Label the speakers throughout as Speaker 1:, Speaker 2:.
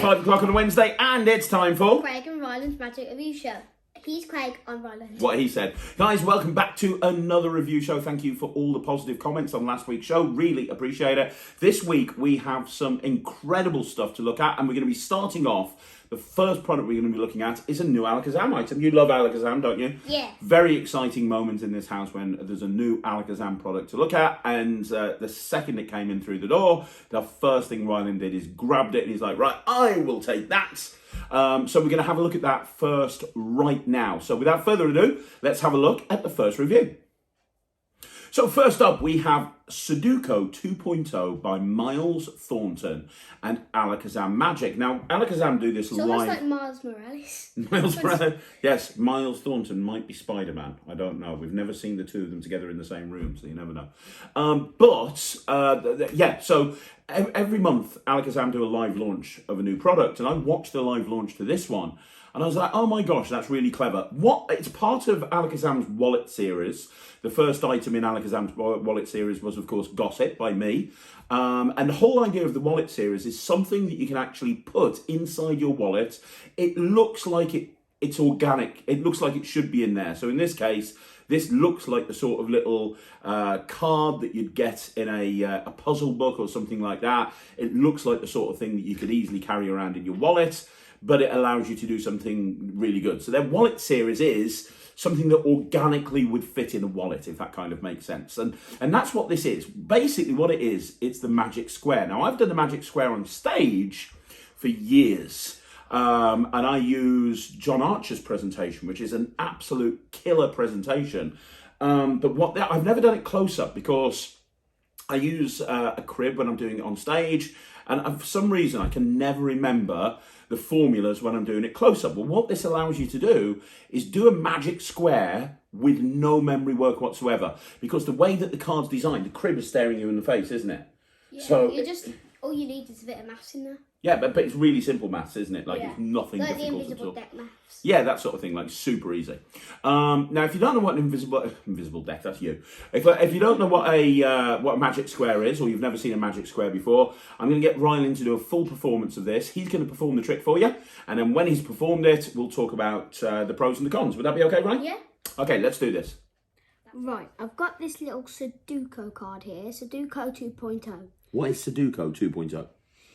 Speaker 1: 5 o'clock on a Wednesday, and it's time for
Speaker 2: Craig and Ryland's Magic Review Show. He's Craig, I'm Ryland.
Speaker 1: what he said. Guys, welcome back to another review show. Thank you for all the positive comments on last week's show. Really appreciate it. This week, we have some incredible stuff to look at, and we're going to be starting off. The first product we're going to be looking at is a new Alakazam item. You love Alakazam, don't you?
Speaker 2: Yeah.
Speaker 1: Very exciting moment in this house when there's a new Alakazam product to look at. And the second it came in through the door, the first thing Ryalnd did is grabbed it and he's like, right, I will take that. So we're going to have a look at that first right now. So without further ado, let's have a look at the first review. So first up, we have Sudoku 2.0 by Miles Thornton and Alakazam Magic. Now, Alakazam do this
Speaker 2: it's
Speaker 1: live.
Speaker 2: Almost like Miles Morales.
Speaker 1: Miles Morales. Yes, Miles Thornton might be Spider-Man. I don't know. We've never seen the two of them together in the same room, so you never know. Yeah, so every month, Alakazam do a live launch of a new product, and I watched the live launch to this one. And I was like, oh my gosh, that's really clever. It's part of Alakazam's wallet series. The first item in Alakazam's wallet series was, of course, Gossip by me. And the whole idea of the wallet series is something that you can actually put inside your wallet. It looks like it's organic. It looks like it should be in there. So in this case, this looks like the sort of little card that you'd get in a puzzle book or something like that. It looks like the sort of thing that you could easily carry around in your wallet, but it allows you to do something really good. So their wallet series is something that organically would fit in a wallet, if that kind of makes sense. And that's what this is. Basically what it is, it's the Magic Square. Now, I've done the Magic Square on stage for years. And I use John Archer's presentation, which is an absolute killer presentation. But I've never done it close up because I use a crib when I'm doing it on stage. And for some reason, I can never remember the formulas when I'm doing it close up. Well, what this allows you to do is do a magic square with no memory work whatsoever. Because the way that the card's designed, the crib is staring you in the face, isn't it?
Speaker 2: Yeah,
Speaker 1: so
Speaker 2: all you need is a bit of maths in there.
Speaker 1: Yeah, but it's really simple maths, isn't it? Like,
Speaker 2: yeah.
Speaker 1: It's nothing
Speaker 2: like
Speaker 1: difficult
Speaker 2: the invisible
Speaker 1: at all.
Speaker 2: deck maths.
Speaker 1: Yeah, that sort of thing, like super easy. Now, if you don't know what an invisible deck, that's you. If you don't know what a magic square is, or you've never seen a magic square before, I'm going to get Ryalnd to do a full performance of this. He's going to perform the trick for you, and then when he's performed it, we'll talk about the pros and the cons. Would that be okay, Ryan?
Speaker 2: Yeah.
Speaker 1: Okay, let's do this.
Speaker 2: Right, I've got this little Sudoku card here, Sudoku 2.0.
Speaker 1: What is Sudoku 2.0?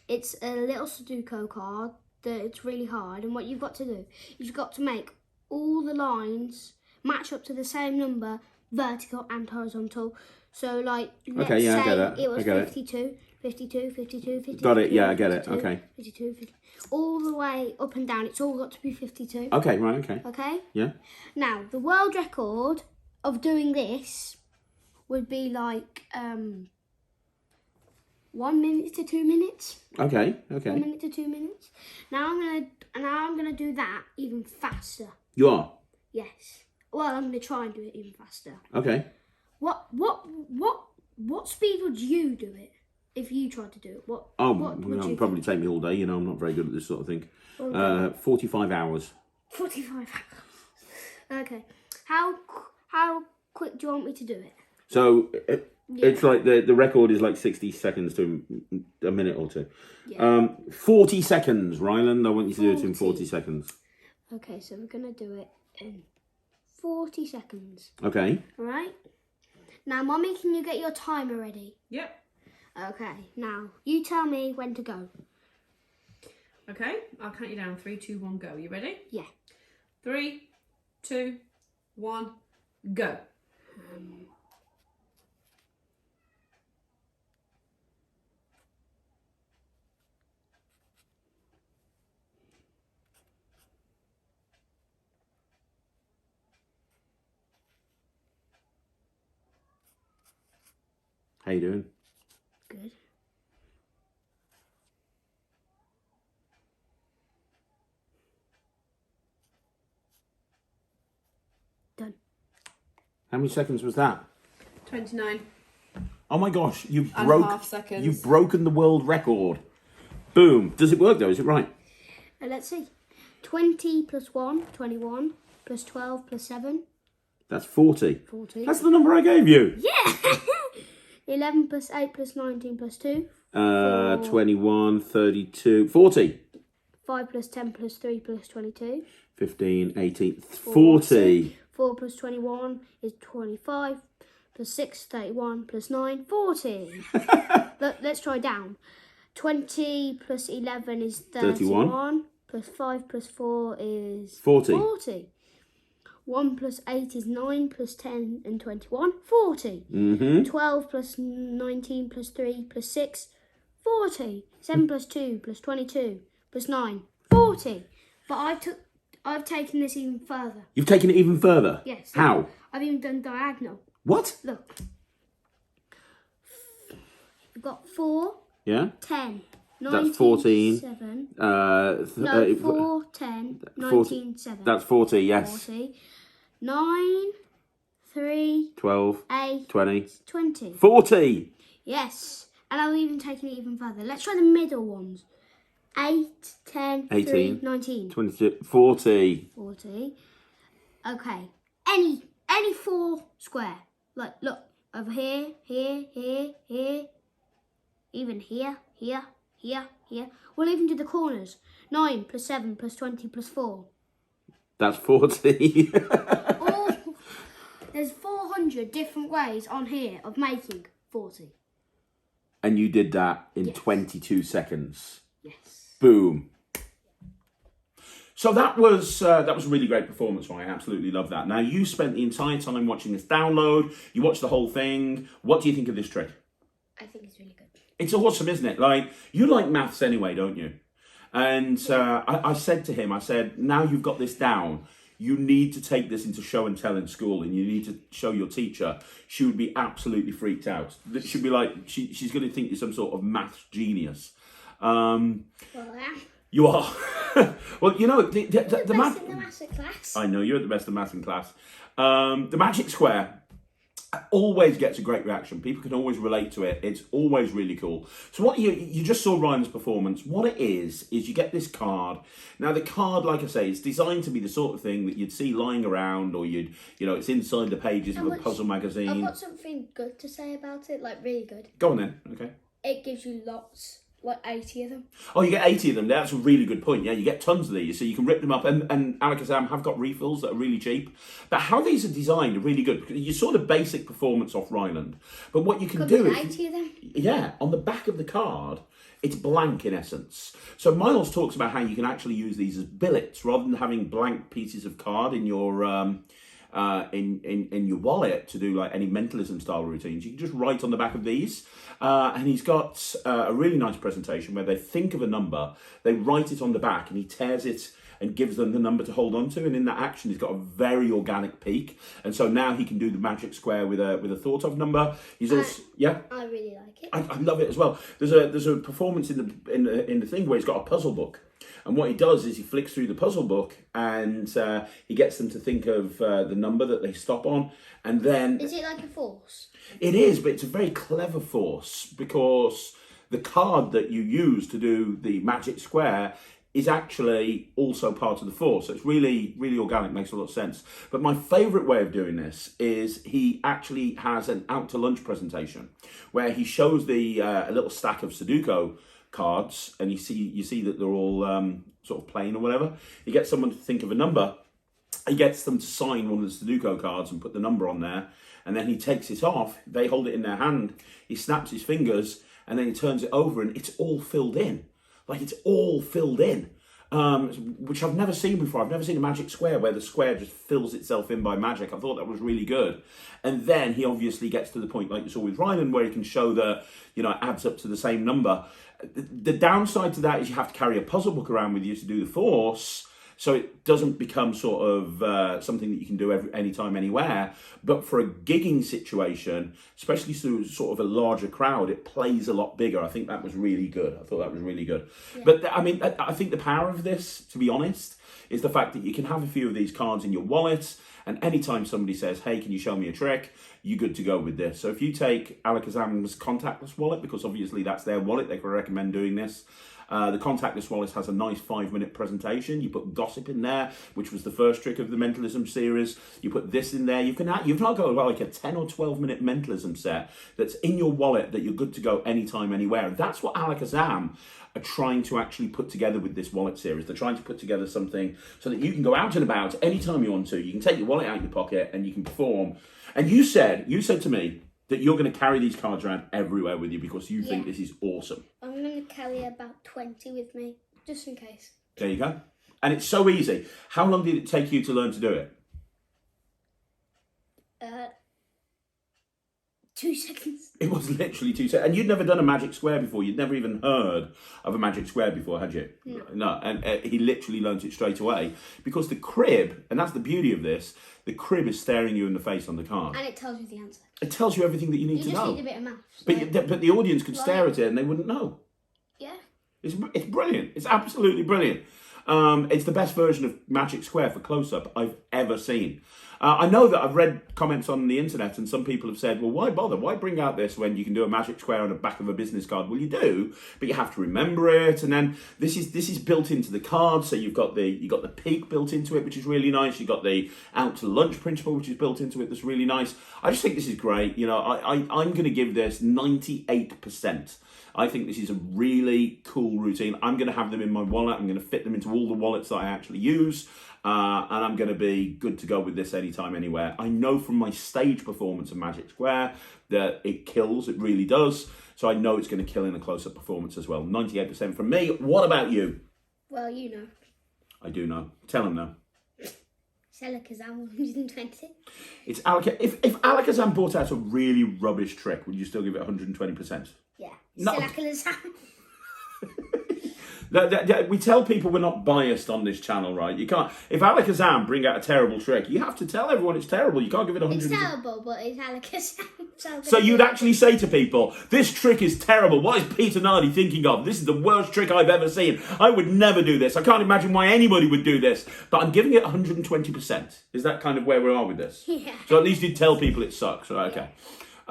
Speaker 2: It's a little Sudoku card that it's really hard, and what you've got to do is you've got to make all the lines match up to the same number, vertical and horizontal. So, like, let's say
Speaker 1: I get it.
Speaker 2: it was
Speaker 1: I get
Speaker 2: 52, 52, 52, 52.
Speaker 1: Got it, yeah, I get
Speaker 2: 52,
Speaker 1: it, okay.
Speaker 2: 52, 50. All the way up and down, it's all got to be 52.
Speaker 1: Okay, right, okay.
Speaker 2: Okay?
Speaker 1: Yeah.
Speaker 2: Now, the world record of doing this would be like 1 minute to 2 minutes.
Speaker 1: Okay.
Speaker 2: 1 minute to 2 minutes. Now I'm gonna do that even faster.
Speaker 1: You are?
Speaker 2: Yes. Well, I'm gonna try and do it even faster.
Speaker 1: Okay.
Speaker 2: What speed would you do it if you tried to do it? What would you
Speaker 1: probably take me all day. You know, I'm not very good at this sort of thing.
Speaker 2: Okay.
Speaker 1: 45 hours.
Speaker 2: 45 hours. Okay. How quick do you want me to do it?
Speaker 1: So it's like the record is like 60 seconds to a minute or two.
Speaker 2: Yeah.
Speaker 1: 40 seconds, Ryalnd. I want you to do it in 40 seconds.
Speaker 2: Okay, so we're gonna do it in 40 seconds.
Speaker 1: Okay.
Speaker 2: All right. Now, Mommy, can you get your timer ready?
Speaker 3: Yep.
Speaker 2: Okay. Now, you tell me when to go.
Speaker 3: Okay, I'll count you down. 3, 2, 1, go. You ready?
Speaker 2: Yeah.
Speaker 3: 3, 2, 1, go.
Speaker 1: How you doing?
Speaker 2: Good. Done.
Speaker 1: How many seconds was that?
Speaker 3: 29.
Speaker 1: Oh my gosh,
Speaker 3: And half seconds.
Speaker 1: you've broken the world record. Boom. Does it work though? Is it right?
Speaker 2: Let's see. 20 plus 1, 21. Plus 12 plus 7.
Speaker 1: That's 40.
Speaker 2: 40.
Speaker 1: That's the number I gave you.
Speaker 2: Yeah! 11 plus 8 plus 19 plus 2.
Speaker 1: 21, 32, 40.
Speaker 2: 5 plus 10 plus 3 plus 22.
Speaker 1: 15, 18, 40.
Speaker 2: 4 plus 21 is 25. Plus 6, 31. Plus 9, 40. Let's try down. 20 plus 11 is 31. Plus 5 plus 4 is 40. 1 plus 8 is 9, plus 10 and 21, 40. 12 plus 19 plus 3 plus 6, 40. 7 plus 2 plus 22 plus 9, 40. But I've taken this even further.
Speaker 1: You've taken it even further?
Speaker 2: Yes.
Speaker 1: How?
Speaker 2: I've even done diagonal.
Speaker 1: What?
Speaker 2: Look. We've got 4,
Speaker 1: Yeah?
Speaker 2: 10, 19,
Speaker 1: That's 14.
Speaker 2: 7.
Speaker 1: No,
Speaker 2: 4, 10, 19,
Speaker 1: 40,
Speaker 2: 7.
Speaker 1: That's 40, yes.
Speaker 2: 40. 9, 3,
Speaker 1: 12,
Speaker 2: 8,
Speaker 1: 20.
Speaker 2: 20.
Speaker 1: 40!
Speaker 2: Yes. And I've even taken it even further. Let's try the middle ones. 8, 10,
Speaker 1: 18,
Speaker 2: 3, 19.
Speaker 1: 22, 40.
Speaker 2: 40. Okay. Any 4 square. Like, look. Over here, here, here, here. Even here, here, here, here. We'll even do the corners. 9 plus 7 plus 20 plus 4.
Speaker 1: That's 40.
Speaker 2: Oh, there's 400 different ways on here of making 40.
Speaker 1: And you did that in
Speaker 2: Yes.
Speaker 1: 22 seconds.
Speaker 2: Yes.
Speaker 1: Boom. So that was a really great performance. I absolutely love that. Now, you spent the entire time watching this download. You watched the whole thing. What do you think of this trick?
Speaker 2: I think it's really good.
Speaker 1: It's awesome, isn't it? Like, you like maths anyway, don't you? And I said to him, I said, now you've got this down, you need to take this into show and tell in school, and you need to show your teacher. She would be absolutely freaked out. She'd be like, she's going to think you're some sort of maths genius.
Speaker 2: Well,
Speaker 1: You are. Well, you know, the
Speaker 2: best
Speaker 1: math.
Speaker 2: in the maths class.
Speaker 1: I know you're the best of maths in class. The magic square always gets a great reaction. People can always relate to it. It's always really cool. So what you just saw Ryan's performance. What it is you get this card. Now the card, like I say, is designed to be the sort of thing that you'd see lying around, or it's inside the pages of a puzzle magazine.
Speaker 2: I've got something good to say about it, like really good.
Speaker 1: Go on then. Okay.
Speaker 2: It gives you lots, like 80 of them.
Speaker 1: Oh, you get 80 of them. That's a really good point. Yeah, you get tons of these, so you can rip them up. And Alakazam have got refills that are really cheap. But how these are designed are really good. Because you saw the basic performance off Ryalnd. But what you can do is...
Speaker 2: 80 of them?
Speaker 1: Yeah, on the back of the card, it's blank in essence. So Miles talks about how you can actually use these as billets rather than having blank pieces of card in your... in your wallet to do like any mentalism style routines. You can just write on the back of these, and he's got a really nice presentation where they think of a number, they write it on the back, and he tears it and gives them the number to hold on to. And in that action, he's got a very organic peak, and so now he can do the magic square with a thought of number. He's also
Speaker 2: I really like it.
Speaker 1: I love it as well. There's a performance in the thing where he's got a puzzle book. And what he does is he flicks through the puzzle book, and he gets them to think of the number that they stop on. And then...
Speaker 2: Is it like a force?
Speaker 1: It is, but it's a very clever force, because the card that you use to do the magic square is actually also part of the force. So it's really, really organic, makes a lot of sense. But my favourite way of doing this is he actually has an out to lunch presentation where he shows a little stack of Sudoko cards, and you see that they're all sort of plain or whatever. He gets someone to think of a number. He gets them to sign one of the Sudoku cards and put the number on there, and then he takes it off. They hold it in their hand. He snaps his fingers, and then he turns it over, and it's all filled in. Like, it's all filled in, which I've never seen before. I've never seen a magic square where the square just fills itself in by magic. I thought that was really good. And then he obviously gets to the point, like you saw with Ryalnd, where he can show that, it adds up to the same number. The downside to that is you have to carry a puzzle book around with you to do the force, so it doesn't become sort of something that you can do anytime, anywhere. But for a gigging situation, especially through sort of a larger crowd, it plays a lot bigger. I think that was really good. I thought that was really good. Yeah. But I think the power of this, to be honest, is the fact that you can have a few of these cards in your wallet, and anytime somebody says, hey, can you show me a trick, you're good to go with this. So if you take Alakazam's contactless wallet, because obviously that's their wallet, they can recommend doing this. The contactless wallet has a nice 5-minute presentation. You put gossip in there, which was the first trick of the mentalism series. You put this in there. You've now got like a 10 or 12-minute mentalism set that's in your wallet that you're good to go anytime, anywhere. And that's what Alakazam are trying to actually put together with this wallet series. They're trying to put together something so that you can go out and about anytime you want to. You can take your wallet out of your pocket and you can perform. And you said to me that you're going to carry these cards around everywhere with you because you think this is awesome.
Speaker 2: I'm going to carry about 20 with me, just in case.
Speaker 1: There you go. And it's so easy. How long did it take you to learn to do it?
Speaker 2: 2 seconds.
Speaker 1: It was literally 2 seconds. And you'd never done a magic square before. You'd never even heard of a magic square before, had you? No. And he literally learnt it straight away. Because the crib, and that's the beauty of this, the crib is staring you in the face on the card.
Speaker 2: And it tells you the answer.
Speaker 1: It tells you everything that you need to know.
Speaker 2: You just need a bit of maths.
Speaker 1: But the audience could stare at it and they wouldn't know.
Speaker 2: Yeah.
Speaker 1: It's brilliant. It's absolutely brilliant. It's the best version of Magic Square for close-up I've ever seen. I know that I've read comments on the internet and some people have said, well, why bother? Why bring out this when you can do a Magic Square on the back of a business card? Well, you do, but you have to remember it. And then this is built into the card. So you've got the peak built into it, which is really nice. You've got the out to lunch principle, which is built into it. That's really nice. I just think this is great. You know, I'm going to give this 98%. I think this is a really cool routine. I'm going to have them in my wallet. I'm going to fit them into all the wallets that I actually use. And I'm going to be good to go with this anytime, anywhere. I know from my stage performance of Magic Square that it kills. It really does. So I know it's going to kill in a close-up performance as well. 98% from me. What about you?
Speaker 2: Well, you know.
Speaker 1: I do know. Tell them now.
Speaker 2: It's Alakazam 120.
Speaker 1: It's If Alakazam brought out a really rubbish trick, would you still give it 120%?
Speaker 2: Yeah.
Speaker 1: No.
Speaker 2: It's Alakazam.
Speaker 1: We tell people we're not biased on this channel, right? You can't. If Alakazam bring out a terrible trick, you have to tell everyone it's terrible. You can't give it 100%.
Speaker 2: It's terrible, but it's Alakazam.
Speaker 1: So you'd actually say to people, this trick is terrible. What is Peter Nardi thinking of? This is the worst trick I've ever seen. I would never do this. I can't imagine why anybody would do this. But I'm giving it 120%. Is that kind of where we are with this?
Speaker 2: Yeah.
Speaker 1: So at least you'd tell people it sucks, right? Okay.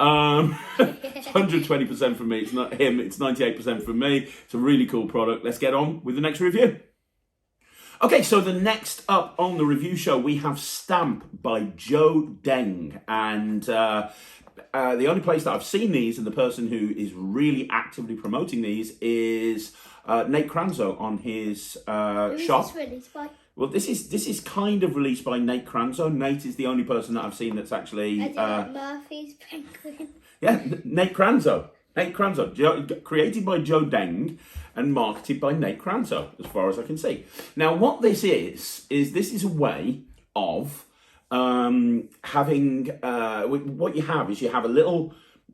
Speaker 1: It's 120% from me. It's not him. It's 98% from me. It's a really cool product. Let's get on with the next review. Okay, so the next up on the review show, we have Stamp by Joe Deng. And the only place that I've seen these and the person who is really actively promoting these is Nate Kranzo on his shop. Well, this is kind of released by Nate Kranzo. Nate is the only person that I've seen that's actually...
Speaker 2: Murphy's Penguin.
Speaker 1: Yeah, Nate Kranzo. Nate Kranzo. Created by Joe Deng and marketed by Nate Kranzo, as far as I can see. Now, what this is this is a way of having... what you have is you have a little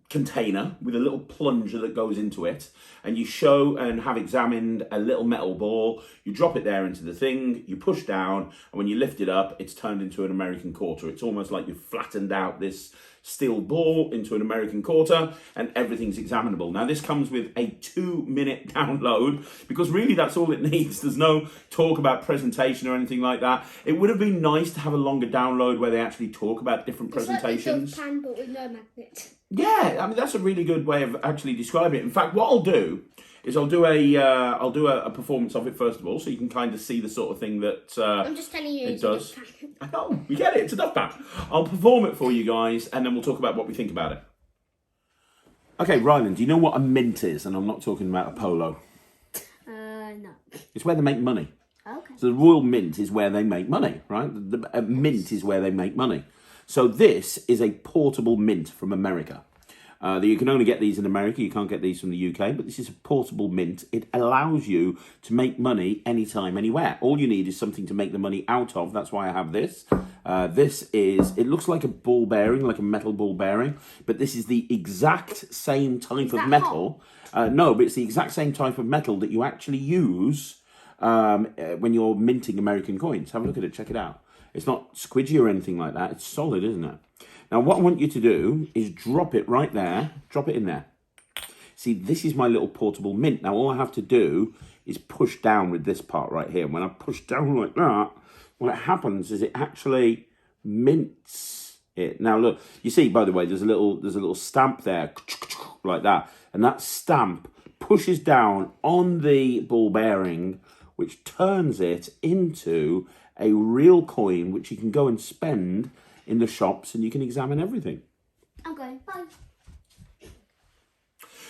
Speaker 1: container with a little plunger that goes into it, and you show and have examined a little metal ball. You drop it there into the thing, you push down, and when you lift it up, it's turned into an American quarter. It's almost like you've flattened out this steel ball into an American quarter, and everything's examinable. Now, this comes with a 2-minute download, because really that's all it needs. There's no talk about presentation or anything like that. It would have been nice to have a longer download where they actually talk about different presentations.
Speaker 2: It's like the pan, but with no magnet.
Speaker 1: Yeah, I mean, that's a really good way of actually describing it. In fact, what I'll do is I'll do a performance of it first of all, so you can kind of see the sort of thing that
Speaker 2: I'm just telling you
Speaker 1: it does. I know, we get it. It's a duff pack. I'll perform it for you guys, and then we'll talk about what we think about it. Okay, Ryland, do you know what a mint is? And I'm not talking about a polo.
Speaker 2: No.
Speaker 1: It's where they make money.
Speaker 2: Okay.
Speaker 1: So the Royal Mint is where they make money, right? A mint is where they make money. So this is a portable mint from America. You can only get these in America. You can't get these from the UK, but this is a portable mint. It allows you to make money anytime, anywhere. All you need is something to make the money out of. That's why I have this. It looks like a ball bearing, like a metal ball bearing, but this is the exact same type of metal. No, but it's the exact same type of metal that you actually use when you're minting American coins. Have a look at it. Check it out. It's not squidgy or anything like that. It's solid, isn't it? Now, what I want you to do is drop it right there. Drop it in there. See, this is my little portable mint. Now, all I have to do is push down with this part right here. When I push down like that, what happens is it actually mints it. Now, look, you see, by the way, there's a little stamp there, like that. And that stamp pushes down on the ball bearing, which turns it into a real coin, which you can go and spend in the shops, and you can examine everything.
Speaker 2: Okay, bye.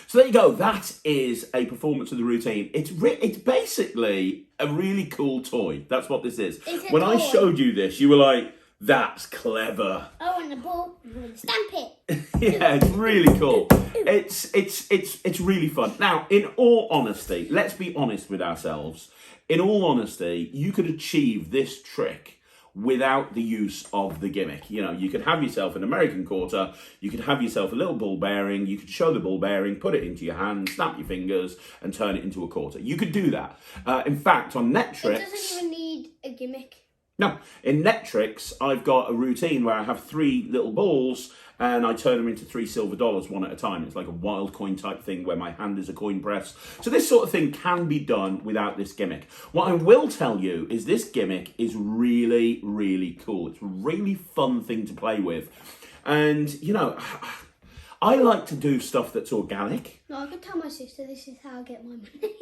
Speaker 1: So there you go. That is a performance of the routine. It's basically a really cool toy. That's what this is.
Speaker 2: It's a
Speaker 1: When I
Speaker 2: toy.
Speaker 1: showed you this, you were like, "That's clever."
Speaker 2: Oh, and the ball, stamp it.
Speaker 1: Yeah, it's really cool. It's really fun. Now, in all honesty, let's be honest with ourselves. In all honesty, you could achieve this trick without the use of the gimmick. You know, you could have yourself an American quarter, you could have yourself a little ball bearing, you could show the ball bearing, put it into your hand, snap your fingers, and turn it into a quarter. You could do that. In fact, on net
Speaker 2: It
Speaker 1: tricks...
Speaker 2: doesn't even need a gimmick.
Speaker 1: No, in net tricks, I've got a routine where I have 3 little balls and I turn them into 3 silver dollars one at a time. It's like a wild coin type thing where my hand is a coin press. So this sort of thing can be done without this gimmick. What I will tell you is this gimmick is really, really cool. It's a really fun thing to play with. And, you know, I like to do stuff that's organic.
Speaker 2: No, I could tell my sister this is how I get my money.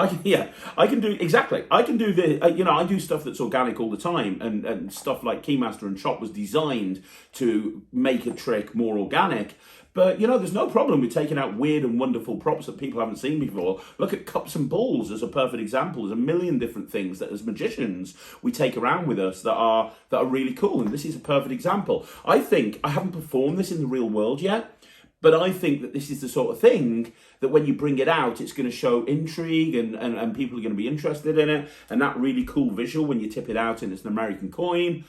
Speaker 1: I can do exactly. I can do the, you know, I do stuff that's organic all the time, and stuff like Keymaster and Chop was designed to make a trick more organic. But, you know, there's no problem with taking out weird and wonderful props that people haven't seen before. Look at cups and balls as a perfect example. There's a million different things that as magicians we take around with us that are really cool, and this is a perfect example. I think I haven't performed this in the real world yet. But I think that this is the sort of thing that when you bring it out, it's going to show intrigue and people are going to be interested in it. And that really cool visual when you tip it out and it's an American coin.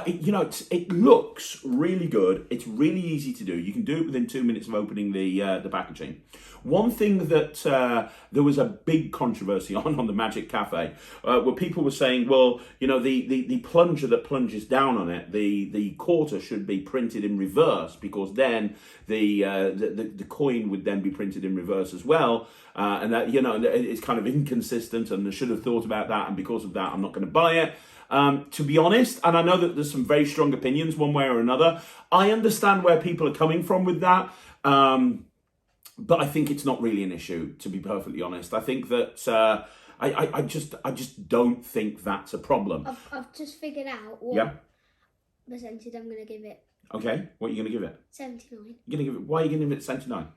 Speaker 1: You know, it looks really good. It's really easy to do. You can do it within 2 minutes of opening the packaging. One thing that there was a big controversy on the Magic Cafe, where people were saying, well, you know, the plunger that plunges down on it, the quarter should be printed in reverse, because then the coin would then be printed in reverse as well. And that, you know, it's kind of inconsistent, and I should have thought about that, and because of that, I'm not going to buy it. To be honest, and I know that there's some very strong opinions one way or another, I understand where people are coming from with that, but I think it's not really an issue, to be perfectly honest. I think that I just don't think that's a problem.
Speaker 2: I've just figured out what percentage I'm going to give it.
Speaker 1: Okay, what are you going to give it?
Speaker 2: 79.
Speaker 1: You're gonna give it? Why are you going to give it 79?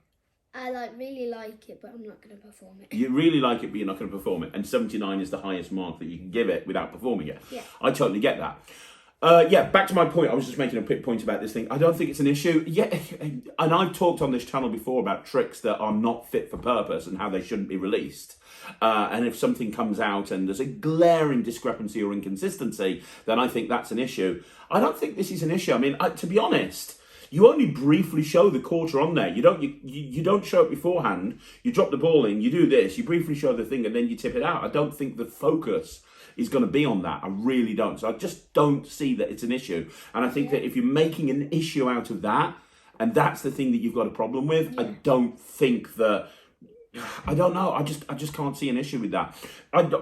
Speaker 2: I really like it, but I'm not going to perform it.
Speaker 1: You really like it, but you're not going to perform it. And 79 is the highest mark that you can give it without performing it.
Speaker 2: Yeah.
Speaker 1: I totally get that. Back to my point. I was just making a quick point about this thing. I don't think it's an issue. Yeah, and I've talked on this channel before about tricks that are not fit for purpose and how they shouldn't be released. And if something comes out and there's a glaring discrepancy or inconsistency, then I think that's an issue. I don't think this is an issue. I mean, to be honest, you only briefly show the quarter on there. You don't show it beforehand. You drop the ball in, you do this, you briefly show the thing, and then you tip it out. I don't think the focus is going to be on that. I really don't. So I just don't see that it's an issue. And I think that if you're making an issue out of that, and that's the thing that you've got a problem with, I don't think that... I don't know. I just can't see an issue with that.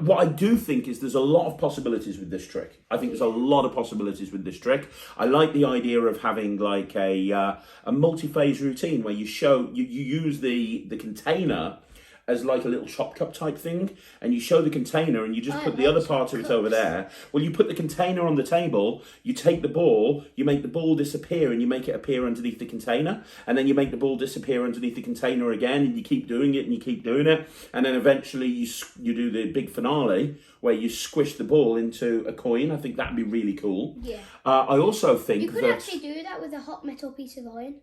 Speaker 1: What I do think is there's a lot of possibilities with this trick. I think there's a lot of possibilities with this trick. I like the idea of having like a multi-phase routine where you use the container as like a little chop cup type thing, and you show the container and you just put the other part of it over there. Well, you put the container on the table, you take the ball, you make the ball disappear and you make it appear underneath the container, and then you make the ball disappear underneath the container again, and you keep doing it and you keep doing it, and then eventually you do the big finale where you squish the ball into a coin. I think that'd be really cool.
Speaker 2: Yeah.
Speaker 1: I also think
Speaker 2: you could actually do that with a hot metal piece of iron.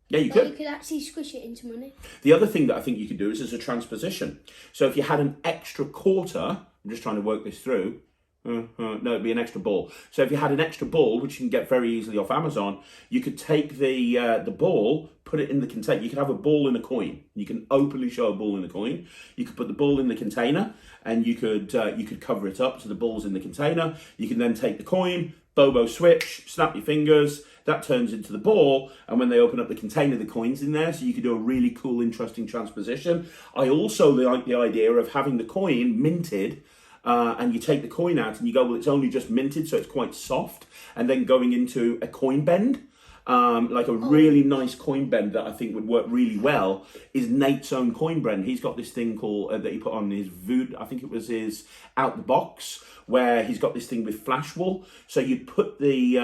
Speaker 1: Yeah, you could.
Speaker 2: You could actually squish it into money.
Speaker 1: The other thing that I think you could do is as a transposition. So if you had an extra quarter, I'm just trying to work this through. No, it'd be an extra ball. So if you had an extra ball, which you can get very easily off Amazon, you could take the ball, put it in the container. You could have a ball in a coin. You can openly show a ball in a coin. You could put the ball in the container, and you could cover it up so the ball's in the container. You can then take the coin, Bobo switch, snap your fingers. That turns into the ball, and when they open up the container, the coin's in there, so you could do a really cool, interesting transposition. I also like the idea of having the coin minted, and you take the coin out and you go, well, it's only just minted, so it's quite soft, and then going into a coin bend. like a really nice coin bend that I think would work really well is Nate's own coin bend. He's got this thing called that he put on his Vood. I think it was his Out the Box, where he's got this thing with flash wool. So you'd put the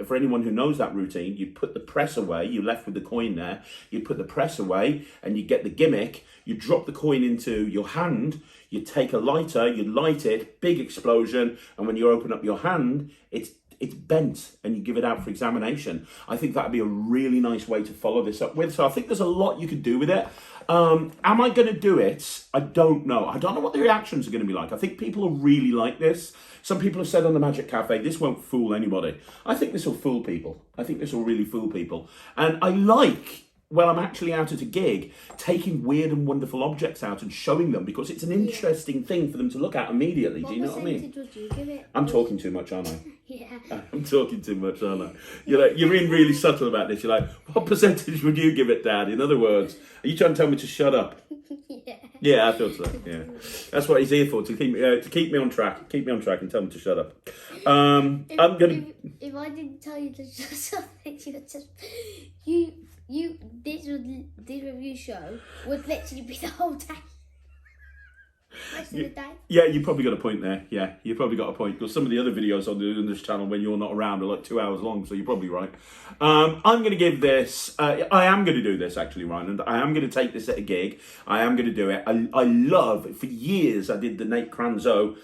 Speaker 1: for anyone who knows that routine, you'd put the press away. You're left with the coin there. You put the press away, and you get the gimmick. You drop the coin into your hand. You take a lighter. You light it. Big explosion, and when you open up your hand, it's bent, and you give it out for examination. I think that'd be a really nice way to follow this up with. So I think there's a lot you could do with it. Am I going to do it? I don't know. I don't know what the reactions are going to be like. I think people will really like this. Some people have said on the Magic Cafe, this won't fool anybody. I think this will fool people. I think this will really fool people. And I like, when I'm actually out at a gig, taking weird and wonderful objects out and showing them, because it's an interesting thing for them to look at immediately. Do you know what I mean?
Speaker 2: What percentage would you give it?
Speaker 1: I'm talking too much, aren't I?
Speaker 2: Yeah.
Speaker 1: I'm talking too much, aren't I? You're being really subtle about this. You're like, what percentage would you give it, Dad? In other words, are you trying to tell me to shut up?
Speaker 2: Yeah.
Speaker 1: Yeah, I thought so. Yeah, that's what he's here for, to keep me on track, and tell me to shut up.
Speaker 2: If I didn't tell you to shut up, this review show would literally be the whole day. Rest of the day.
Speaker 1: Yeah, you probably got a point there. Yeah, you probably got a point, because some of the other videos on this channel when you're not around are like 2 hours long, so you're probably right. I'm going to give this, I am going to do this actually, Ryalnd. I am going to take this at a gig. I am going to do it. I love, for years I did the Nate Cranzo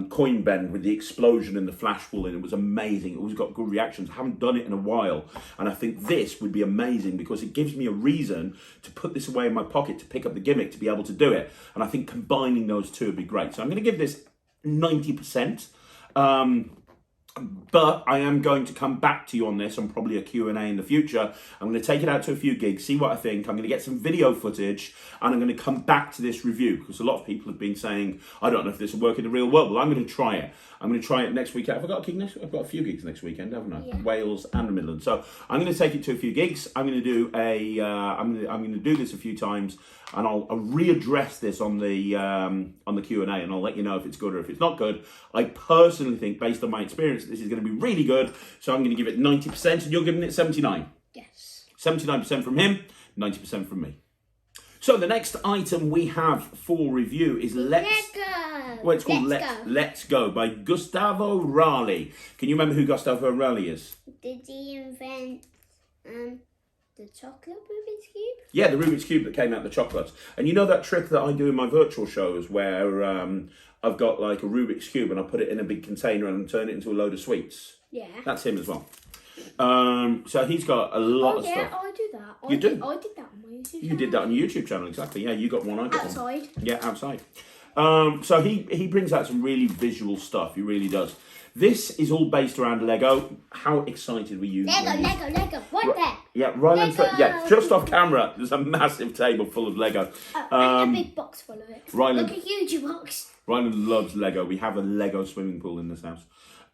Speaker 1: coin bend with the explosion and the flash wool, and it was amazing. It always got good reactions. I haven't done it in a while, and I think this would be amazing because it gives me a reason to put this away in my pocket, to pick up the gimmick, to be able to do it. And I think combining those two would be great. So I'm going to give this 90%. But I am going to come back to you on this on probably a Q&A in the future. I'm going to take it out to a few gigs, see what I think. I'm going to get some video footage, and I'm going to come back to this review, because a lot of people have been saying, I don't know if this will work in the real world. Well, I'm going to try it. I'm going to try it next weekend. Have I got a gig next week? I've got a few gigs next weekend, haven't I?
Speaker 2: Yeah.
Speaker 1: Wales and the Midlands. So I'm going to take it to a few gigs. I'm going to do I'm going to do this a few times, and I'll readdress this on the Q&A, and I'll let you know if it's good or if it's not good. I personally think, based on my experience, this is going to be really good. So I'm going to give it 90%, and you're giving it 79.
Speaker 2: Yes.
Speaker 1: 79% from him, 90% from me. So the next item we have for review is
Speaker 2: Lego.
Speaker 1: Well, it's called Let's Go by Gustavo Raley. Can you remember who Gustavo Raley is?
Speaker 2: Did he invent the chocolate Rubik's Cube?
Speaker 1: Yeah, the Rubik's Cube that came out of the chocolates. And you know that trick that I do in my virtual shows where I've got like a Rubik's Cube and I put it in a big container and turn it into a load of sweets?
Speaker 2: Yeah.
Speaker 1: That's him as well. So he's got a lot of stuff.
Speaker 2: I do that.
Speaker 1: You do?
Speaker 2: I did that on my YouTube channel.
Speaker 1: You did that on your YouTube channel, exactly. Yeah, you got one, I got one.
Speaker 2: Outside.
Speaker 1: Yeah, outside. So he brings out some really visual stuff. He really does. This is all based around Lego. How excited were you?
Speaker 2: Lego. Right there.
Speaker 1: Yeah, Ryalnd.
Speaker 2: Lego.
Speaker 1: Yeah, just off camera. There's a massive table full of Lego.
Speaker 2: And a big box full of it.
Speaker 1: Ryalnd,
Speaker 2: Like a huge box.
Speaker 1: Ryalnd loves Lego. We have a Lego swimming pool in this house.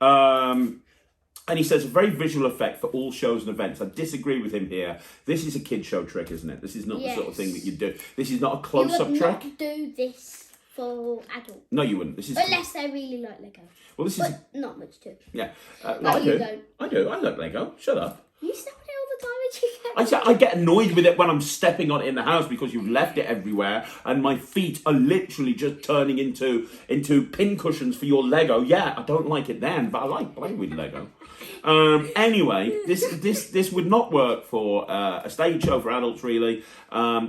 Speaker 1: And he says a very visual effect for all shows and events. I disagree with him here. This is a kid show trick, isn't it? This is not the sort of thing that you do. This is not a close-up trick.
Speaker 2: You would not do this for adults.
Speaker 1: No, you wouldn't. This is
Speaker 2: Unless they really like Lego.
Speaker 1: well, this is
Speaker 2: But not much too.
Speaker 1: yeah.
Speaker 2: No,
Speaker 1: I
Speaker 2: you
Speaker 1: do.
Speaker 2: don't.
Speaker 1: I do. I like Lego. Shut up.
Speaker 2: You say it all the time and you
Speaker 1: I get annoyed with it when I'm stepping on it in the house because you've left it everywhere and my feet are literally just turning into pin cushions for your Lego. Yeah, I don't like it then, but I like playing with Lego. Anyway, this would not work for a stage show for adults, really.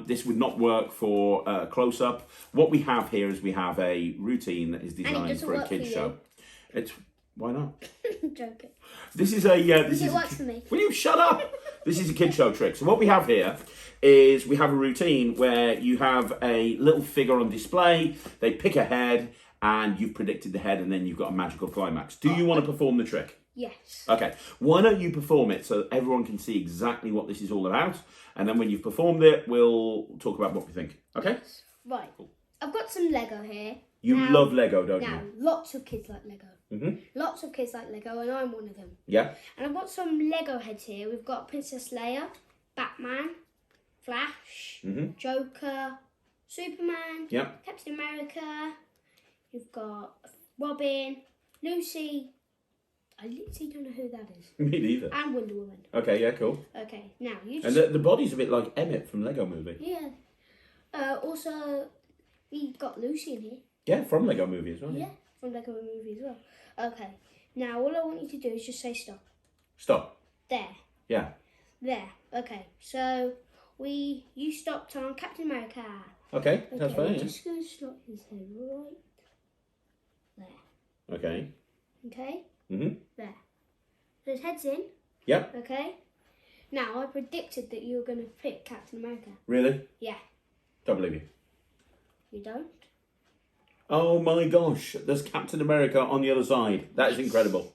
Speaker 1: This would not work for close up. What we have here is we have a routine that is designed for a kids show. It's why not?
Speaker 2: I'm joking.
Speaker 1: This is a
Speaker 2: It works for me.
Speaker 1: Will you shut up? This is a kid show trick. So what we have here is we have a routine where you have a little figure on display. They pick a head, and you've predicted the head, and then you've got a magical climax. Do you want to perform the trick?
Speaker 2: Yes.
Speaker 1: Okay. Why don't you perform it so everyone can see exactly what this is all about, and then when you've performed it, we'll talk about what we think. Okay?
Speaker 2: Right. I've got some Lego here.
Speaker 1: You love Lego, don't
Speaker 2: Now,
Speaker 1: you?
Speaker 2: lots of kids like Lego.
Speaker 1: Mm-hmm.
Speaker 2: Lots of kids like Lego, and I'm one of them.
Speaker 1: Yeah.
Speaker 2: And I've got some Lego heads here. We've got Princess Leia, Batman, Flash, Joker, Superman,
Speaker 1: Yep.
Speaker 2: Captain America. You've got Robin, Lucy, I literally don't know who that is.
Speaker 1: Me neither.
Speaker 2: And Wonder Woman.
Speaker 1: Okay, yeah, cool.
Speaker 2: Okay, now you
Speaker 1: And
Speaker 2: just...
Speaker 1: the body's a bit like Emmett from Lego Movie.
Speaker 2: Yeah. Also, we got Lucy in here.
Speaker 1: Yeah, from Lego Movie as well.
Speaker 2: Yeah, from Lego Movie as well. Okay, now all I want you to do is just say stop.
Speaker 1: Stop.
Speaker 2: There.
Speaker 1: Yeah.
Speaker 2: There. Okay, so you stopped on Captain America.
Speaker 1: Okay, that's fine.
Speaker 2: I'm
Speaker 1: Yeah.
Speaker 2: just going to slot his head right there.
Speaker 1: Okay.
Speaker 2: Okay?
Speaker 1: Mhm.
Speaker 2: There. So his head's in.
Speaker 1: Yep.
Speaker 2: Okay? Now, I predicted that you were going to pick Captain America.
Speaker 1: Really?
Speaker 2: Yeah.
Speaker 1: Don't believe you.
Speaker 2: You don't?
Speaker 1: Oh my gosh, there's Captain America on the other side. That is incredible.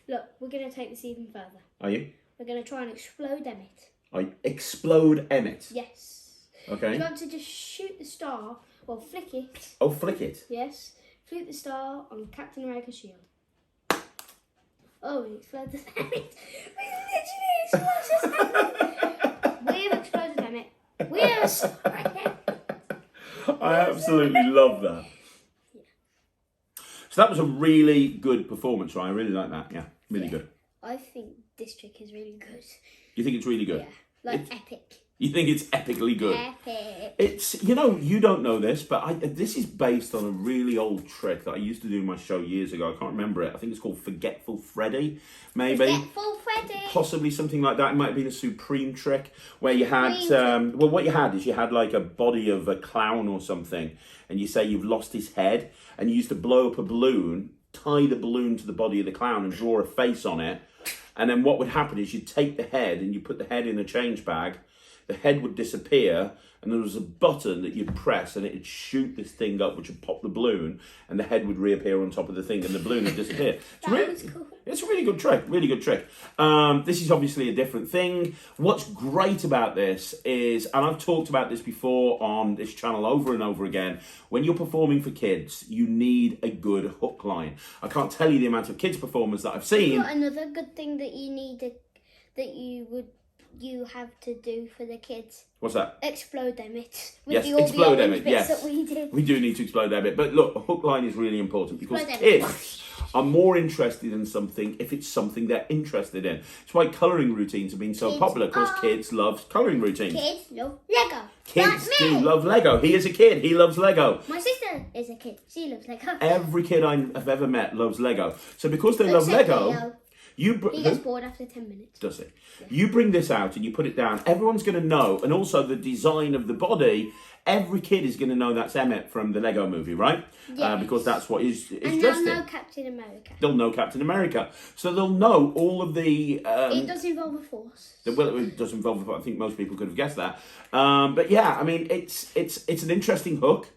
Speaker 2: Look, we're going to take this even further.
Speaker 1: Are you?
Speaker 2: We're going to try and explode Emmett.
Speaker 1: I explode Emmett.
Speaker 2: Yes.
Speaker 1: Okay.
Speaker 2: You want to just shoot the star, or flick it.
Speaker 1: Oh, flick it.
Speaker 2: Yes. Flick the star on Captain America's shield. Oh, we exploded Emmett. We literally exploded Emmett. We've exploded Emmett. We're sorry.
Speaker 1: I absolutely love that. So that was a really good performance, right? I really like that. Yeah, really good.
Speaker 2: I think this trick is really good.
Speaker 1: You think it's really good?
Speaker 2: Yeah, like epic.
Speaker 1: You think it's epically good?
Speaker 2: Epic.
Speaker 1: It's, you know, you don't know this, but this is based on a really old trick that I used to do in my show years ago. I can't remember it. I think it's called Forgetful Freddy, maybe.
Speaker 2: Forgetful Freddy.
Speaker 1: Possibly something like that. It might have been a Supreme trick where you had, well, what you had is you had like a body of a clown or something, and you say you've lost his head, and you used to blow up a balloon, tie the balloon to the body of the clown and draw a face on it. And then what would happen is you'd take the head and you put the head in a change bag, the head would disappear, and there was a button that you'd press and it'd shoot this thing up, which would pop the balloon, and the head would reappear on top of the thing and the balloon would disappear. It's a really good trick, really good trick. This is obviously a different thing. What's great about this is, and I've talked about this before on this channel over and over again, when you're performing for kids, you need a good hook line. I can't tell you the amount of kids performers that I've seen.
Speaker 2: Got another good thing that you need that you have to do for the kids.
Speaker 1: What's that?
Speaker 2: Explode Emmett.
Speaker 1: Yes, explode Emmett, yes.
Speaker 2: That we did.
Speaker 1: We do need to explode Emmett. But look, a hook line is really important because
Speaker 2: Explode
Speaker 1: kids are more interested in something if it's something they're interested in. It's why colouring routines have been so popular, because kids love colouring routines.
Speaker 2: Kids love Lego.
Speaker 1: Kids
Speaker 2: Like
Speaker 1: do
Speaker 2: me.
Speaker 1: love Lego. He is a kid. He loves Lego.
Speaker 2: My sister is a kid. She loves Lego.
Speaker 1: Every kid I've ever met loves Lego. So because they love Lego,
Speaker 2: He gets bored after 10 minutes.
Speaker 1: Does it? Yeah. You bring this out and you put it down. Everyone's going to know, and also the design of the body. Every kid is going to know that's Emmett from the Lego Movie, right?
Speaker 2: Yes.
Speaker 1: Because that's what he's
Speaker 2: and
Speaker 1: dressed in.
Speaker 2: they'll know Captain America.
Speaker 1: They'll know Captain America, so they'll know all of the.
Speaker 2: It does involve a force.
Speaker 1: Well, it does involve. I think most people could have guessed that. But yeah, I mean, it's an interesting hook.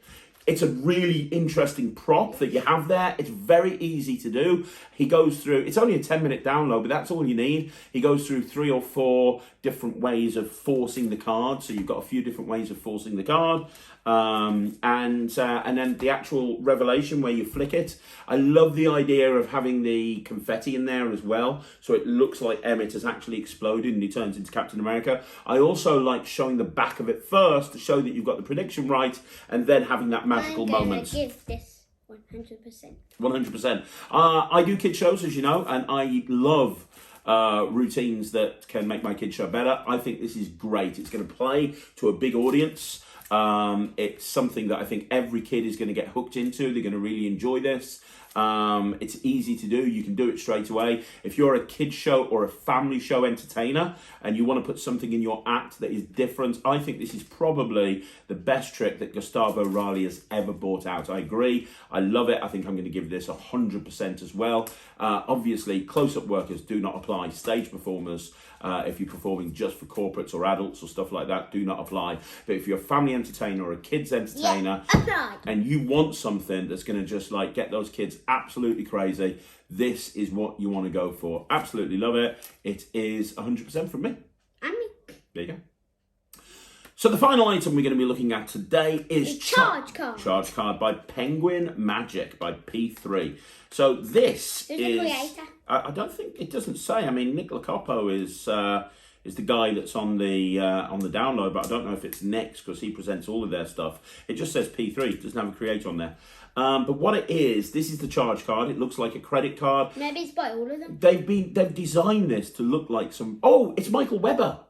Speaker 1: It's a really interesting prop that you have there. It's very easy to do. He goes through, it's only a 10-minute download, but that's all you need. He goes through 3 or 4 different ways of forcing the card. So you've got a few different ways of forcing the card. And then the actual revelation where you flick it. I love the idea of having the confetti in there as well, so it looks like Emmett has actually exploded and he turns into Captain America. I also like showing the back of it first to show that you've got the prediction right, and then having that magical moment.
Speaker 2: I'm going to give this 100%.
Speaker 1: 100%. I do kid shows, as you know, and I love routines that can make my kid show better. I think this is great. It's going to play to a big audience. It's something that I think every kid is going to get hooked into. They're going to really enjoy this. It's easy to do. You can do it straight away. If you're a kid show or a family show entertainer and you want to put something in your act that is different, I think this is probably the best trick that Gustavo Raley has ever brought out. I agree. I love it. I think I'm going to give this 100% as well. Obviously, close-up workers do not apply. Stage performers, if you're performing just for corporates or adults or stuff like that, do not apply. But if you're a family entertainer or a kids entertainer, and you want something that's going to just like get those kids absolutely crazy, this is what you want to go for. Absolutely love it. It is 100% from me.
Speaker 2: And me.
Speaker 1: There you go. So the final item we're going to be looking at today is
Speaker 2: Charge Card.
Speaker 1: Charge Card by Penguin Magic by P3. So this
Speaker 2: Who's
Speaker 1: is...
Speaker 2: the creator?
Speaker 1: I don't think, it doesn't say. I mean, Nick Locopo is is the guy that's on the download, but I don't know if it's next because he presents all of their stuff. It just says P3, it doesn't have a creator on there. But what it is, this is the charge card. It looks like a credit card.
Speaker 2: Maybe it's by all of them.
Speaker 1: They've designed this to look like some. Oh, it's Michael Webber.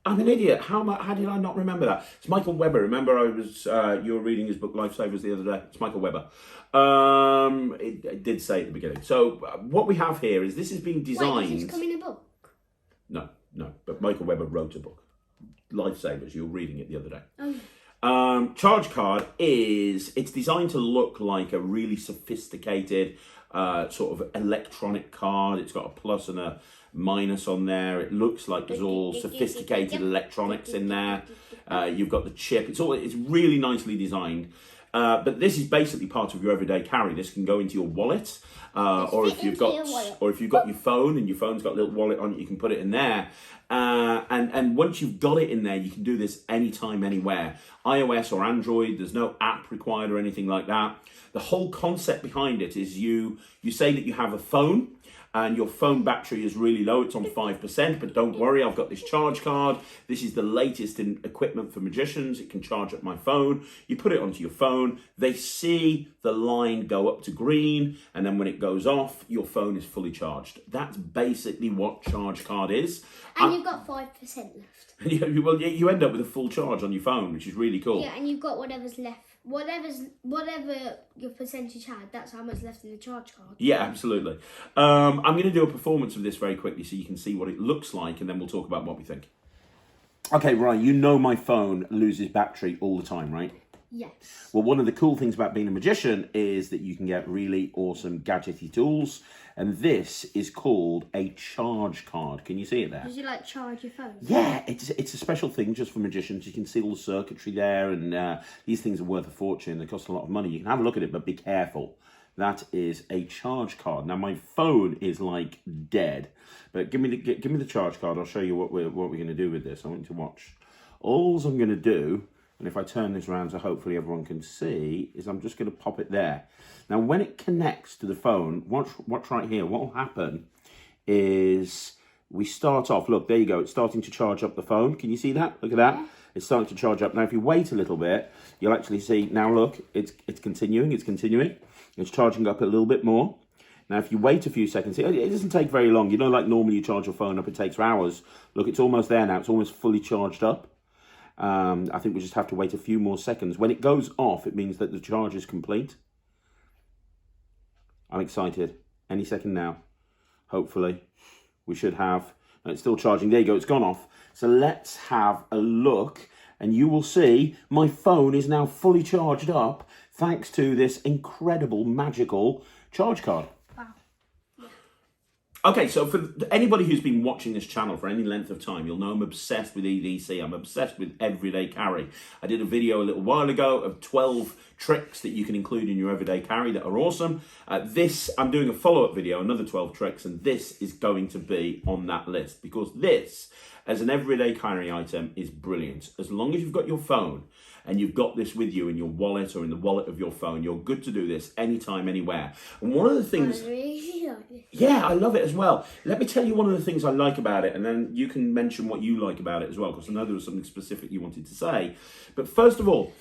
Speaker 1: I'm an idiot. How did I not remember that? It's Michael Webber. Remember, you were reading his book Lifesavers the other day. It's Michael Webber. It did say at the beginning. So what we have here is this is being designed.
Speaker 2: Wait, does this come in a book?
Speaker 1: No. But Michael Webber wrote a book, Lifesavers. You were reading it the other day.
Speaker 2: Oh.
Speaker 1: Charge card it's designed to look like a really sophisticated sort of electronic card. It's got a plus and a minus on there. It looks like there's all sophisticated electronics in there. You've got the chip. It's really nicely designed. But this is basically part of your everyday carry. This can go into your wallet, or if you've got your phone and your phone's got a little wallet on it, you can put it in there. And once you've got it in there, you can do this anytime, anywhere. iOS or Android, there's no app required or anything like that. The whole concept behind it is you say that you have a phone, and your phone battery is really low, it's on 5%, but don't worry, I've got this charge card. This is the latest in equipment for magicians. It can charge up my phone. You put it onto your phone, they see the line go up to green, and then when it goes off, your phone is fully charged. That's basically what charge card is.
Speaker 2: And you've got 5% left.
Speaker 1: Well, you end up with a full charge on your phone, which is really cool.
Speaker 2: Yeah, and you've got whatever's left. Whatever your percentage had, that's how much left in the charge card.
Speaker 1: Yeah, absolutely. I'm going to do a performance of this very quickly so you can see what it looks like, and then we'll talk about what we think. Okay, Ryan, you know my phone loses battery all the time, right?
Speaker 2: Yes.
Speaker 1: Well, one of the cool things about being a magician is that you can get really awesome gadgety tools, and this is called a charge card. Can you see it there?
Speaker 2: Does you charge your phone?
Speaker 1: Yeah, it's a special thing just for magicians. You can see all the circuitry there, and these things are worth a fortune. They cost a lot of money. You can have a look at it, but be careful. That is a charge card. Now my phone is dead, but give me the charge card. I'll show you what we're going to do with this. I want you to watch. All I'm going to do, and if I turn this around so hopefully everyone can see, is I'm just going to pop it there. Now, when it connects to the phone, watch right here. What will happen is we start off. Look, there you go. It's starting to charge up the phone. Can you see that? Look at that. Yeah. It's starting to charge up. Now, if you wait a little bit, you'll actually see. Now, look, it's continuing. It's continuing. It's charging up a little bit more. Now, if you wait a few seconds, it doesn't take very long. You know, like normally you charge your phone up, it takes hours. Look, it's almost there now. It's almost fully charged up. I think we just have to wait a few more seconds. When it goes off, it means that the charge is complete. I'm excited. Any second now, hopefully, we should have. It's still charging. There you go. It's gone off. So let's have a look, and you will see my phone is now fully charged up thanks to this incredible, magical charge card. Okay, so for anybody who's been watching this channel for any length of time, you'll know I'm obsessed with EDC. I'm obsessed with everyday carry. I did a video a little while ago of 12 tricks that you can include in your everyday carry that are awesome. I'm doing a follow-up video, another 12 tricks, and this is going to be on that list because this, as an everyday carry item, is brilliant. As long as you've got your phone and you've got this with you in your wallet or in the wallet of your phone, you're good to do this anytime, anywhere. And one of the things... I really like it. Yeah, I love it as well. Let me tell you one of the things I like about it, and then you can mention what you like about it as well, because I know there was something specific you wanted to say. But first of all,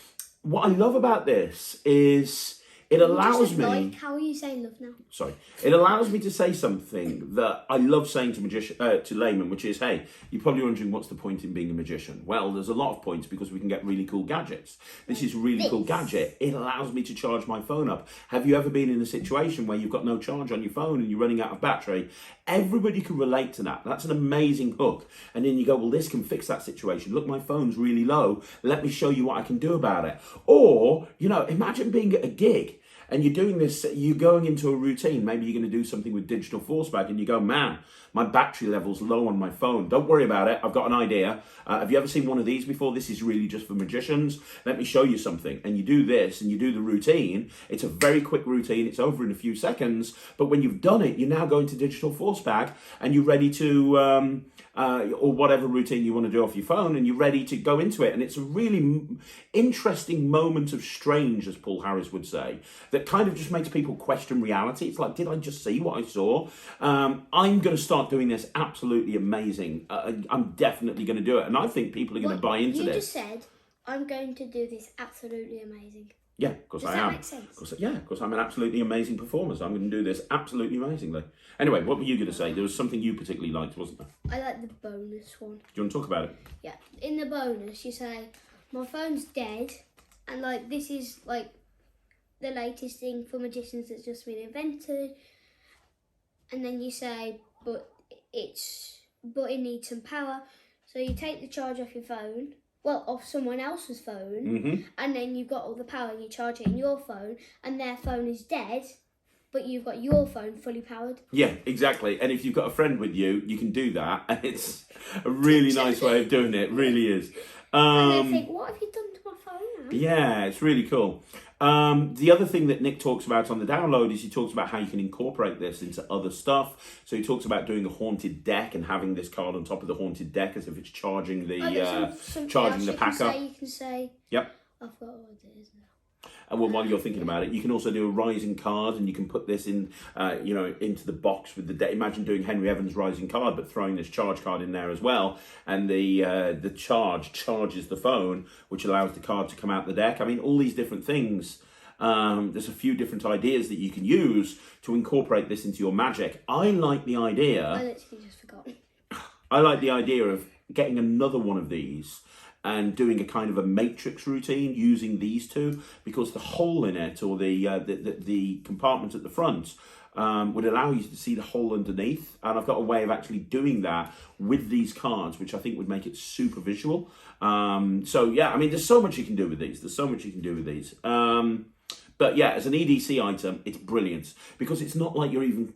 Speaker 1: what I love about this is... It allows me...
Speaker 2: Like how you say love now.
Speaker 1: Sorry. It allows me to say something that I love saying to laymen, which is, hey, you're probably wondering what's the point in being a magician. Well, there's a lot of points because we can get really cool gadgets. This is a really cool gadget. It allows me to charge my phone up. Have you ever been in a situation where you've got no charge on your phone and you're running out of battery? Everybody can relate to that. That's an amazing hook. And then you go, well, this can fix that situation. Look, my phone's really low. Let me show you what I can do about it. Or, imagine being at a gig and you're doing this, you're going into a routine. Maybe you're going to do something with digital force bag and you go, man, my battery level's low on my phone. Don't worry about it. I've got an idea. Have you ever seen one of these before? This is really just for magicians. Let me show you something. And you do this and you do the routine. It's a very quick routine. It's over in a few seconds. But when you've done it, you now go into digital force bag and you're ready to or whatever routine you want to do off your phone, and you're ready to go into it. And it's a really interesting moment of strange, as Paul Harris would say, that kind of just makes people question reality. It's like, did I just see what I saw? I'm going to start doing this. Absolutely amazing. I'm definitely going to do it. And I think people are going to buy into this.
Speaker 2: You just said, I'm going to do this absolutely amazing.
Speaker 1: Yeah, of course I am.
Speaker 2: Does that make sense?
Speaker 1: Of course I'm an absolutely amazing performer, so I'm going to do this absolutely amazingly. Anyway, what were you going to say? There was something you particularly liked, wasn't there?
Speaker 2: I like the bonus one.
Speaker 1: Do you want to talk about it?
Speaker 2: Yeah. In the bonus, you say, my phone's dead, and like this is like the latest thing for magicians that's just been invented. And then you say, but it needs some power. So you take the charge off your phone. Well, off someone else's phone, and then you've got all the power, you charge it in your phone, and their phone is dead, but you've got your phone fully powered.
Speaker 1: Yeah, exactly. And if you've got a friend with you, you can do that, and it's a really nice way of doing it. It really is.
Speaker 2: And they think, what have you done to my phone now?
Speaker 1: Yeah, it's really cool. The other thing that Nick talks about on the download is he talks about how you can incorporate this into other stuff. So he talks about doing a haunted deck and having this card on top of the haunted deck as if it's charging the packer.
Speaker 2: You can say,
Speaker 1: yep.
Speaker 2: I forgot what it is now.
Speaker 1: And while you're thinking about it, you can also do a rising card, and you can put this in, into the box with the deck. Imagine doing Henry Evans' rising card, but throwing this charge card in there as well, and the charge charges the phone, which allows the card to come out the deck. I mean, all these different things. There's a few different ideas that you can use to incorporate this into your magic. I like the idea.
Speaker 2: I literally just forgot.
Speaker 1: I like the idea of getting another one of these and doing a kind of a matrix routine using these two, because the hole in it, or the compartment at the front, would allow you to see the hole underneath. And I've got a way of actually doing that with these cards, which I think would make it super visual. So yeah, I mean, there's so much you can do with these. But yeah, as an EDC item, it's brilliant, because it's not like you're even...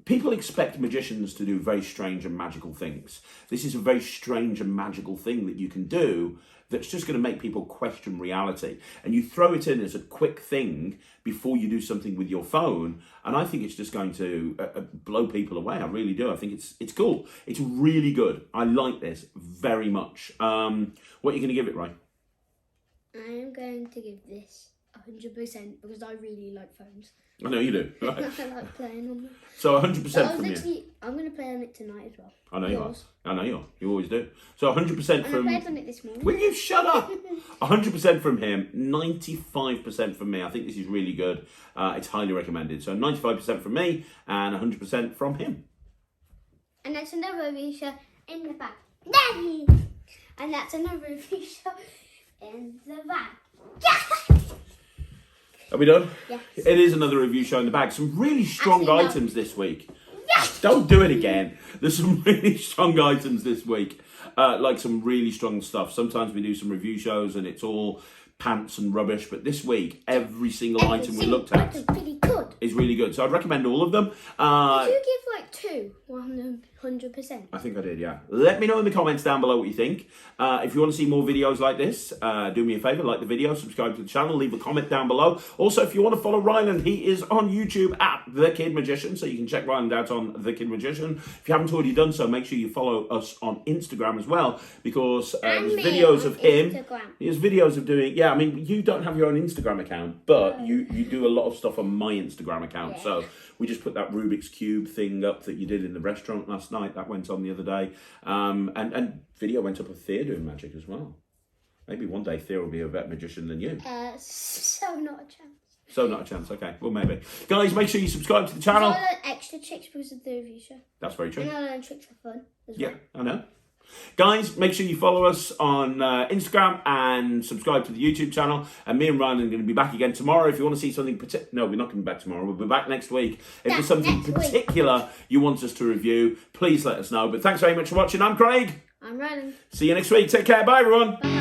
Speaker 1: people expect magicians to do very strange and magical things. This is a very strange and magical thing that you can do that's just going to make people question reality. And you throw it in as a quick thing before you do something with your phone, and I think it's just going to blow people away. I really do. I think it's cool. It's really good. I like this very much. What are you going to give it, Ray?
Speaker 2: I'm going to give this 100% because I really like phones.
Speaker 1: I know you do. Right.
Speaker 2: I like playing on them.
Speaker 1: So 100% from you.
Speaker 2: I'm going to play on it tonight as well.
Speaker 1: I know you are. I know you are. You always do. So 100% from...
Speaker 2: I played on it this morning.
Speaker 1: Will you shut up? 100% from him, 95% from me. I think this is really good. It's highly recommended. So 95% from me and 100% from him.
Speaker 2: And that's another review show in the back. And that's another review show in the back.
Speaker 1: Are we done?
Speaker 2: Yes.
Speaker 1: It is another review show in the bag. Some really strong
Speaker 2: Actually, no.
Speaker 1: items this week.
Speaker 2: Yes.
Speaker 1: Don't do it again. There's some really strong items this week. Like some really strong stuff. Sometimes we do some review shows and it's all pants and rubbish. But this week, every single item we looked at is really good. So I'd recommend all of them.
Speaker 2: Did you give like 2 100%?
Speaker 1: I think I did, yeah. Let me know in the comments down below what you think. If you want to see more videos like this, do me a favour, like the video, subscribe to the channel, leave a comment down below. Also, if you want to follow Ryland, he is on YouTube at The Kid Magician, so you can check Ryland out on The Kid Magician. If you haven't already done so, make sure you follow us on Instagram as well, because there's videos of him. There's videos of doing, yeah, I mean, you don't have your own Instagram account, but you do a lot of stuff on my Instagram account. Yeah. So we just put that Rubik's Cube thing up that you did in the restaurant last night. That went on the other day. And video went up of Thea doing magic as well. Maybe one day Thea will be a better magician than you.
Speaker 2: So not a chance.
Speaker 1: So not a chance, okay. Well, maybe. Guys, make sure you subscribe to the channel.
Speaker 2: I learn extra tricks because of the review show.
Speaker 1: That's very true.
Speaker 2: And I learn tricks for fun as well.
Speaker 1: Yeah, I know. Guys, make sure you follow us on Instagram and subscribe to the YouTube channel. And me and Ryan are going to be back again tomorrow. If you want to see something particular... No, we're not coming back tomorrow. We'll be back next week. If there's something particular you want us to review, please let us know. But thanks very much for watching. I'm Craig.
Speaker 2: I'm Ryland.
Speaker 1: See you next week. Take care. Bye, everyone.
Speaker 2: Bye.